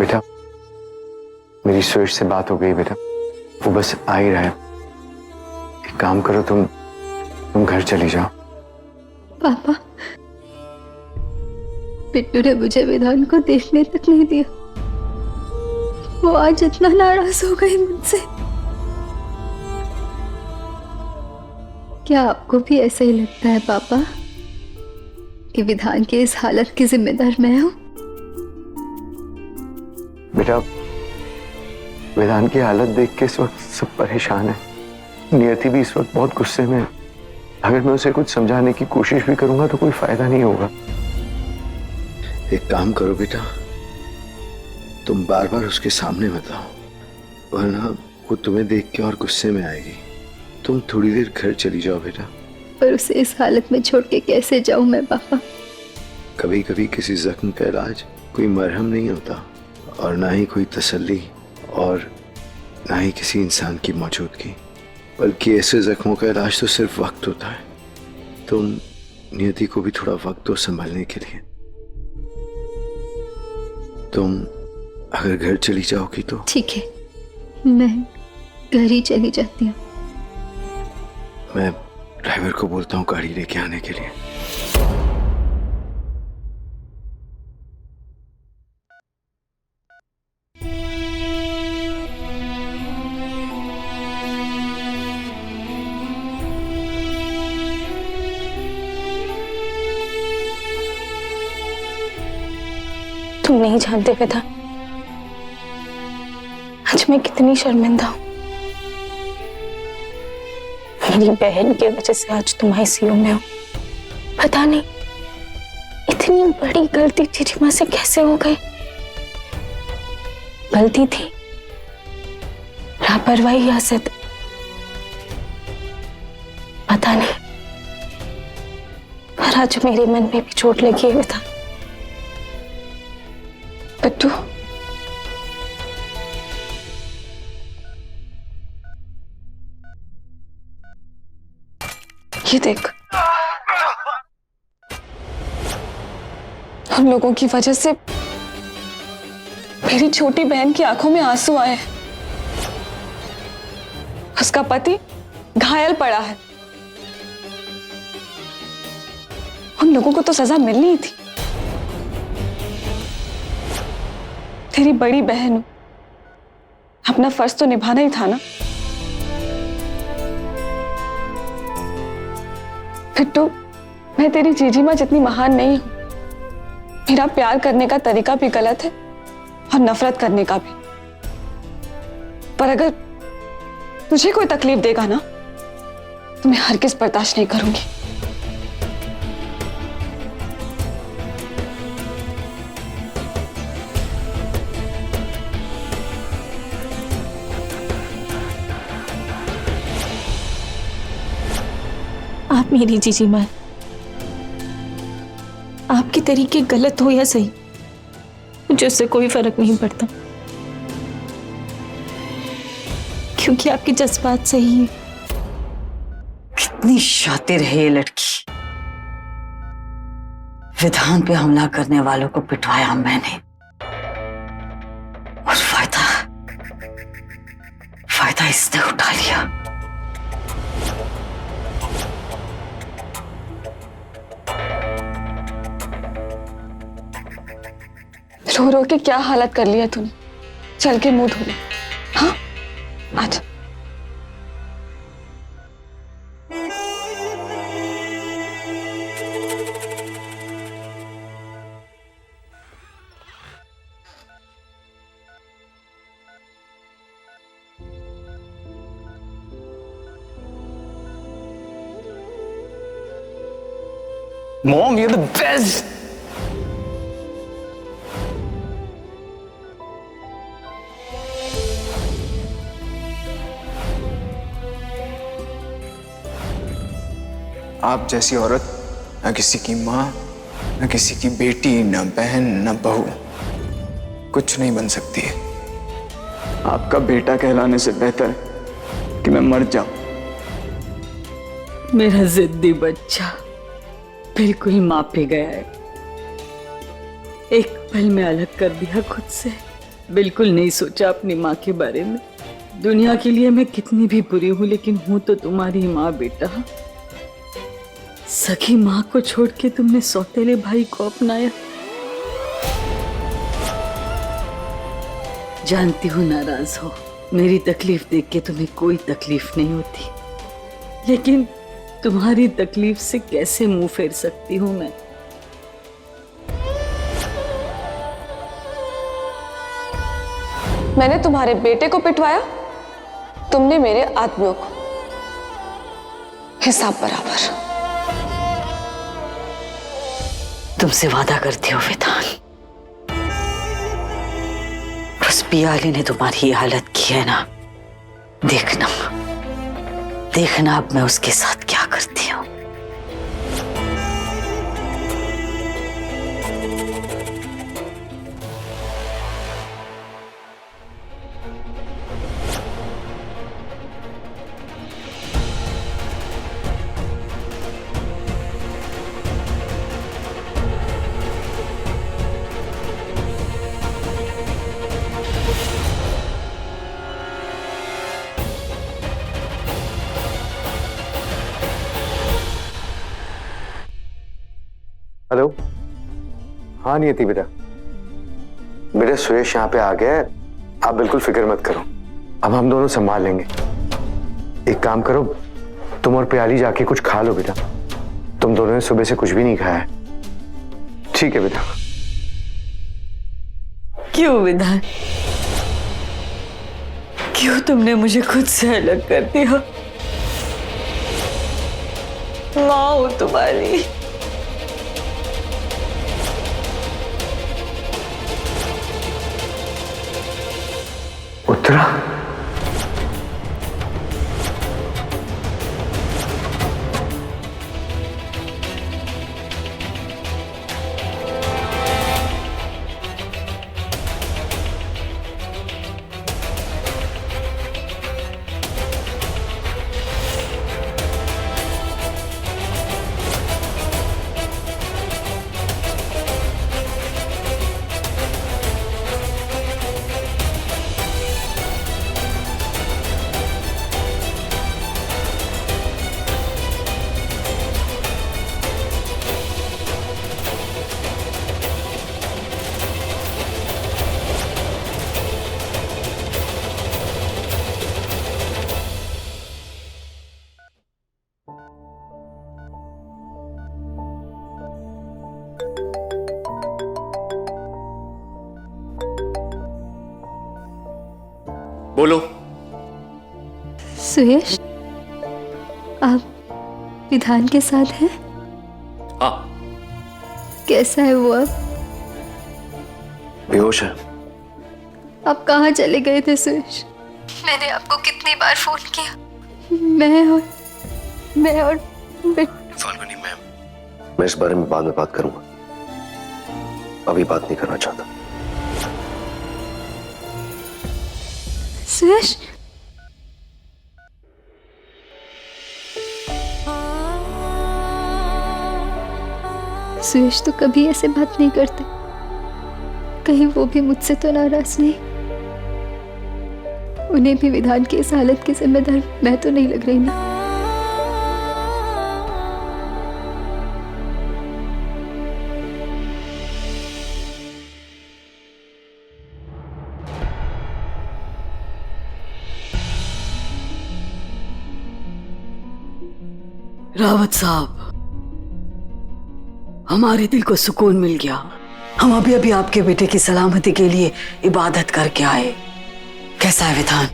बेटा, मेरी सुरेश से बात हो गई बेटा, वो बस आ ही रहा है। एक काम करो, तुम घर चली जाओ। पापा, बिट्टू ने मुझे विधान को देखने तक नहीं दिया। वो आज इतना नाराज हो गई मुझसे। क्या आपको भी ऐसा ही लगता है पापा कि विधान की इस हालत की जिम्मेदार मैं हूं? बेटा, विधान की हालत देख के इस वक्त सब परेशान है। नियति भी इस वक्त बहुत गुस्से में है। अगर मैं उसे कुछ समझाने की कोशिश भी करूंगा तो कोई फायदा नहीं होगा। एक काम करो बेटा, तुम बार बार उसके सामने मत आओ, वरना वो तुम्हें देख के और गुस्से में आएगी। तुम थोड़ी देर घर चली जाओ बेटा। पर उसे इस हालत में छोड़ के कैसे जाऊं मैं पापा? कभी कभी किसी जख्म का इलाज कोई मरहम नहीं होता, और ना ही कोई तसल्ली, और ना ही किसी इंसान की मौजूदगी, बल्कि ऐसे जख्मों का इलाज तो सिर्फ वक्त होता है। तुम नियति को भी थोड़ा वक्त दो संभलने के लिए। तुम अगर घर चली जाओगी तो ठीक है, मैं घर ही चली जाती हूँ। मैं ड्राइवर को बोलता हूँ गाड़ी लेके आने के लिए। तुम नहीं जानते विधान, आज मैं कितनी शर्मिंदा हूं। मेरी बहन की वजह से आज तुम आईसीयू में हो। पता नहीं इतनी बड़ी गलती जीजीमा से कैसे हो गई। गलती थी, लापरवाही या जिद, पता नहीं, पर आज मेरे मन में भी चोट लगी है विधान। बिट्टू, ये देख, हम लोगों की वजह से मेरी छोटी बहन की आंखों में आंसू आए। उसका पति घायल पड़ा है। उन लोगों को तो सजा मिलनी ही थी। तेरी बड़ी बहन हूं, अपना फर्ज तो निभाना ही था ना। बिट्टू, मैं तेरी जीजीमा जितनी महान नहीं हूं। मेरा प्यार करने का तरीका भी गलत है और नफरत करने का भी। पर अगर तुझे कोई तकलीफ देगा ना तो मैं हरगिज़ बर्दाश्त नहीं करूंगी। आप मेरी जीजीमा हैं। आपके तरीके गलत हो या सही, मुझे उससे कोई फर्क नहीं पड़ता, क्योंकि आपके जज्बात सही हैं। कितनी शातिर है ये लड़की। विधान पे हमला करने वालों को पिटवाया मैंने, और फायदा इसने उठा लिया। रो रो के क्या हालत कर लिया तूने। चल के मुंह धो ले। हाँ, आजा। Mom, you're the best. आप जैसी औरत न किसी की माँ, न किसी की बेटी, न बहन, न बहू, कुछ नहीं बन सकती है। आपका बेटा कहलाने से बेहतर कि मैं मर जाऊं। मेरा जिद्दी बच्चा बिल्कुल माँ पे गया है। एक पल में अलग कर दिया खुद से। बिल्कुल नहीं सोचा अपनी माँ के बारे में। दुनिया के लिए मैं कितनी भी बुरी हूँ, लेकिन हूँ तो तुम्हारी माँ बेटा। सखी माँ को छोड़ के तुमने सौतेले भाई को अपनाया। जानती हूँ नाराज हो, मेरी तकलीफ देख के तुम्हें कोई तकलीफ नहीं होती, लेकिन तुम्हारी तकलीफ से कैसे मुंह फेर सकती हूँ मैं। मैंने तुम्हारे बेटे को पिटवाया, तुमने मेरे आदमियों को। हिसाब बराबर। तुमसे वादा करती हो विधान, उस पियाली ने तुम्हारी ये हालत की है ना, देखना देखना अब मैं उसके साथ क्या करती हूँ। हेलो। हाँ नियति बेटा, बेटा सुरेश यहाँ पे आ गया है, आप बिल्कुल फिक्र मत करो, अब हम दोनों संभाल लेंगे। एक काम करो, तुम और प्याली जाके कुछ खा लो बेटा, तुम दोनों ने सुबह से कुछ भी नहीं खाया है। ठीक है बेटा। क्यों विधान, क्यों तुमने मुझे खुद से अलग कर दिया? माँ हूं तुम्हारी। उत्तरा, बोलो। सुयश, आप विधान के साथ हैं? हाँ। कैसा है वो अब? बेहोश है। आप कहाँ चले गए थे सुयश? मैंने आपको कितनी बार फोन किया। मैं और फाल्गुनी मैम, मैं इस बारे में बाद में बात करूंगा, अभी बात नहीं करना चाहता। सुयश, सुयश तो कभी ऐसे बात नहीं करते, कहीं वो भी मुझसे तो नाराज नहीं? उन्हें भी विधान की इस हालत की जिम्मेदार मैं तो नहीं लग रही ना? रावत साहब, हमारे दिल को सुकून मिल गया। हम अभी अभी आपके बेटे की सलामती के लिए इबादत करके आए। कैसा है विधान?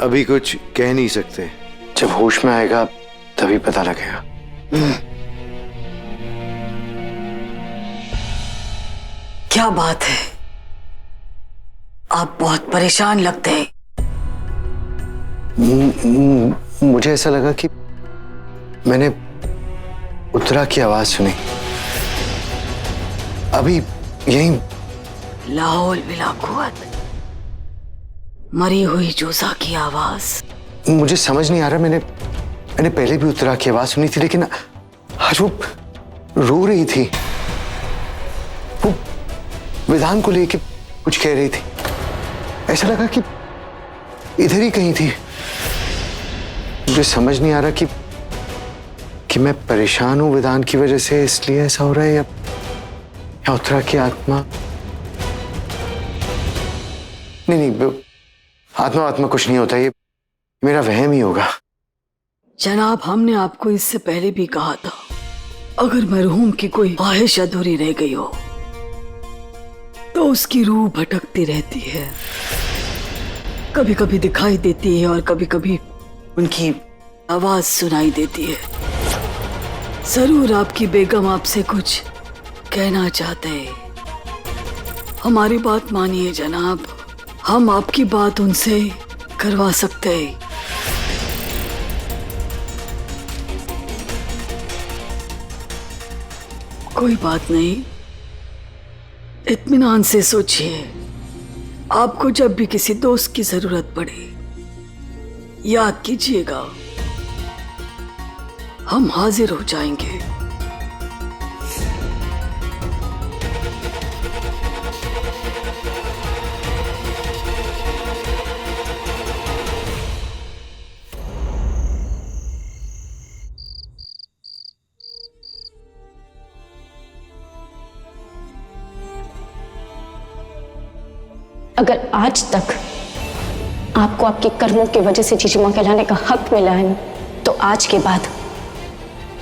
अभी कुछ कह नहीं सकते, जब होश में आएगा तभी पता लगेगा। क्या बात है, आप बहुत परेशान लगते हैं। मुझे ऐसा लगा कि मैंने उत्तरा की आवाज सुनी अभी यहीं। लाहौल बिला कुव्वत, मरी हुई जोजा की आवाज। मुझे समझ नहीं आ रहा, मैंने पहले भी उत्तरा की आवाज सुनी थी, लेकिन आज वो रो रही थी, वो विधान को लेके कुछ कह रही थी। ऐसा लगा कि इधर ही कहीं थी। मुझे समझ नहीं आ रहा कि मैं परेशान हूं वेदांत की वजह से, इसलिए ऐसा हो रहा है, या उत्तरा की आत्मा। नहीं, आत्मा कुछ नहीं होता, ये मेरा वहम ही होगा। जनाब, हमने आपको इससे पहले भी कहा था, अगर मरहूम की कोई ख्वाहिश अधूरी रह गई हो तो उसकी रूह भटकती रहती है, कभी कभी दिखाई देती है और कभी कभी उनकी आवाज सुनाई देती है। जरूर आपकी बेगम आपसे कुछ कहना चाहते हैं। हमारी बात मानिए जनाब, हम आपकी बात उनसे करवा सकते हैं। कोई बात नहीं, इत्मीनान से सोचिए। आपको जब भी किसी दोस्त की जरूरत पड़े याद कीजिएगा, हम हाजिर हो जाएंगे। अगर आज तक आपको आपके कर्मों की वजह से जीजी मां कहलाने का हक मिला है, तो आज के बाद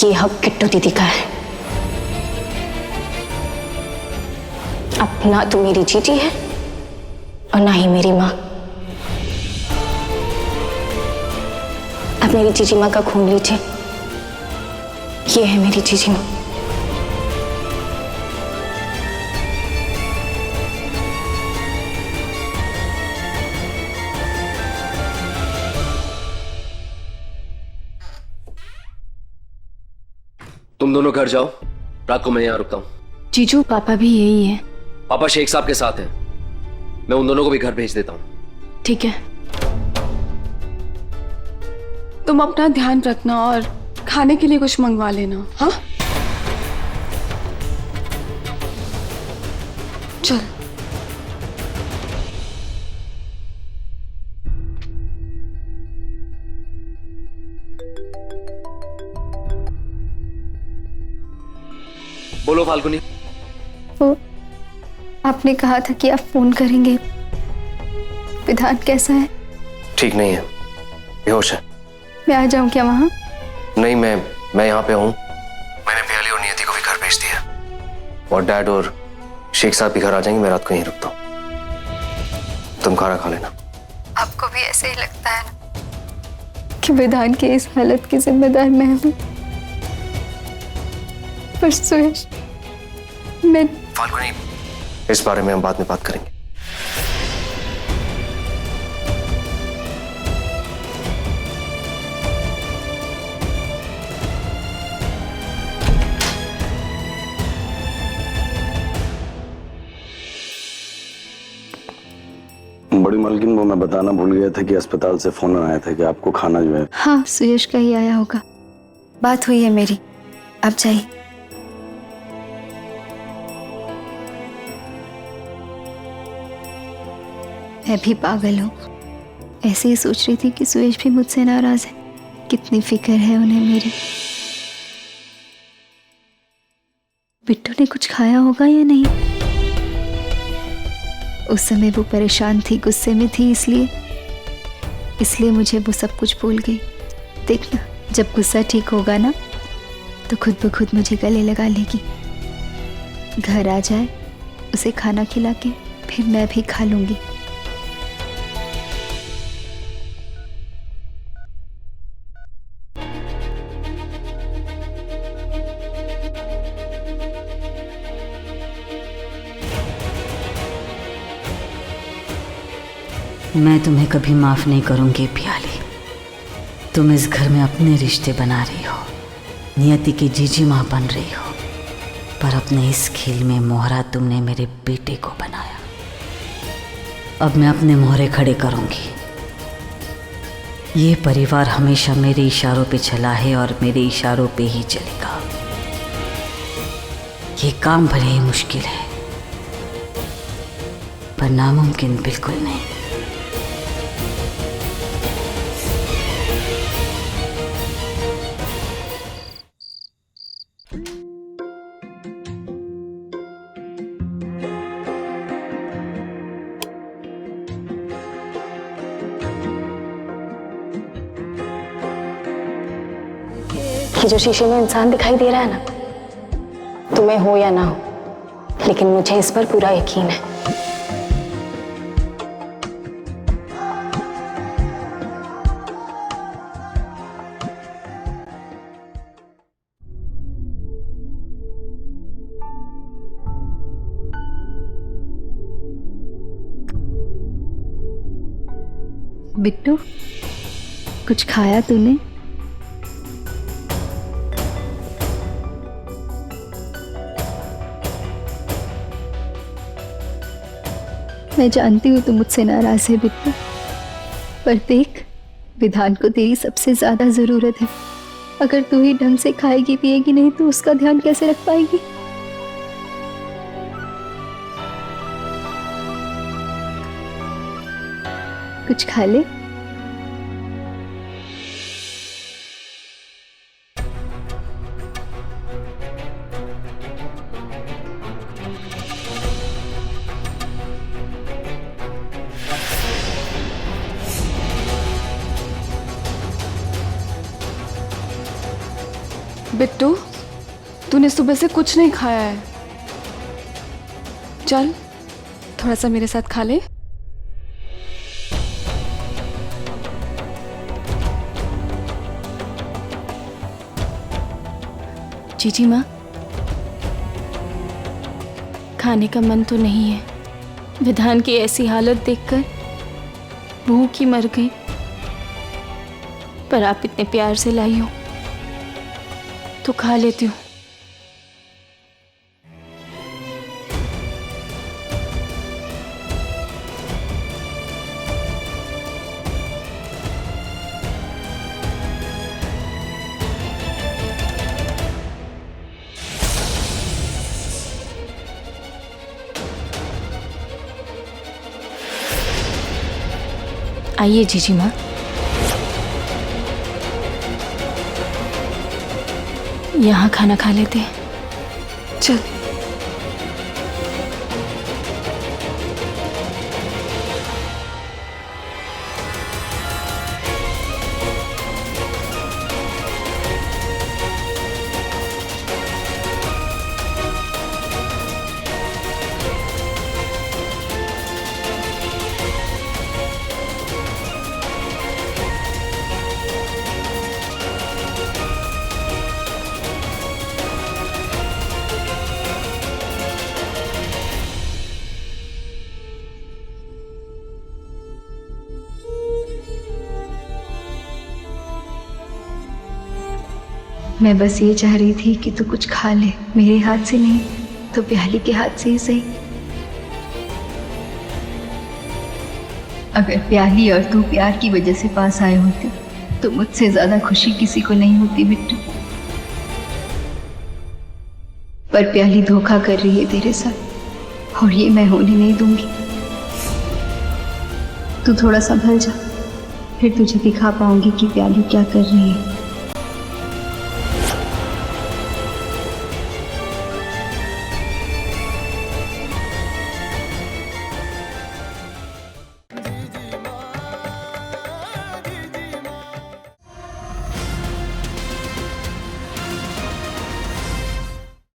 ये हक किट्टू दीदी का है। अब ना तो मेरी जीजी है और ना ही मेरी मां। अब मेरी जीजी मां का खून लीजिए, ये है मेरी जीजी मां। तुम दोनों घर जाओ, रात को मैं यहाँ रुकता हूँ। जीजू, पापा भी यही है। पापा शेख साहब के साथ हैं। मैं उन दोनों को भी घर भेज देता हूँ। ठीक है, तुम अपना ध्यान रखना और खाने के लिए कुछ मंगवा लेना। हाँ, चल। बोलो फाल्गुनी। वो आपने कहा था कि आप फोन करेंगे। विधान कैसा है? ठीक नहीं है, बेहोश है। मैं आ जाऊं क्या वहां? नहीं, मैं यहाँ पे हूँ। मैंने प्याली और नियति को भी घर भेज दिया, और डैड और शेख साहब भी घर आ जाएंगे। मैं रात को यहीं रुकता हूँ, तुम खाना खा लेना। आपको भी ऐसे ही लगता है ना कि विधान की इस हालत की जिम्मेदार मैं हूं? पर सुरेश, मैं फाल्गुनी, इस बारे में हम बाद में बात करेंगे। बड़ी मालकिन, वो मैं बताना भूल गया था कि अस्पताल से फोन आया था कि आपको खाना जो है। हाँ, सुयश का ही आया होगा। बात हुई है मेरी, अब जाइए। मैं भी पागल हूँ, ऐसे ही सोच रही थी कि सुयश भी मुझसे नाराज है। कितनी फिक्र है उन्हें मेरी। बिट्टू ने कुछ खाया होगा या नहीं? उस समय वो परेशान थी, गुस्से में थी, इसलिए मुझे वो सब कुछ भूल गई। देखना, जब गुस्सा ठीक होगा ना तो खुद ब खुद मुझे गले लगा लेगी। घर आ जाए, उसे खाना खिला के फिर मैं भी खा लूंगी। मैं तुम्हें कभी माफ नहीं करूंगी प्याली। तुम इस घर में अपने रिश्ते बना रही हो, नियति की जीजी माँ बन रही हो, पर अपने इस खेल में मोहरा तुमने मेरे बेटे को बनाया। अब मैं अपने मोहरे खड़े करूंगी। ये परिवार हमेशा मेरे इशारों पे चला है और मेरे इशारों पे ही चलेगा। ये काम भले ही मुश्किल है, पर नामुमकिन बिल्कुल नहीं। कि जो शीशे में इंसान दिखाई दे रहा है ना, तुम्हें हो या ना हो, लेकिन मुझे इस पर पूरा यकीन है। बिट्टू, कुछ खाया तूने? मैं जानती हूँ तू मुझसे नाराज है बिट्टू, पर देख, विधान को तेरी सबसे ज्यादा जरूरत है। अगर तू ही ढंग से खाएगी पिएगी नहीं तो उसका ध्यान कैसे रख पाएगी? कुछ खा ले। बिट्टू, तूने सुबह से कुछ नहीं खाया है। चल थोड़ा सा मेरे साथ खा ले। जीजी माँ, खाने का मन तो नहीं है। विधान की ऐसी हालत देखकर भूख ही मर गई, पर आप इतने प्यार से लाई हो तो खा लेती हूँ। आइए जीजी माँ। यहाँ खाना खा लेते हैं। चल। मैं बस ये चाह रही थी कि तू कुछ खा ले, मेरे हाथ से नहीं तो प्याली के हाथ से ही सही। अगर प्याली और तू प्यार की वजह से पास आए होते तो मुझसे ज्यादा खुशी किसी को नहीं होती बिट्टू। पर प्याली धोखा कर रही है तेरे साथ और ये मैं होने नहीं दूंगी। तू थोड़ा संभल जा, फिर तुझे दिखा पाऊंगी कि प्याली क्या कर रही है।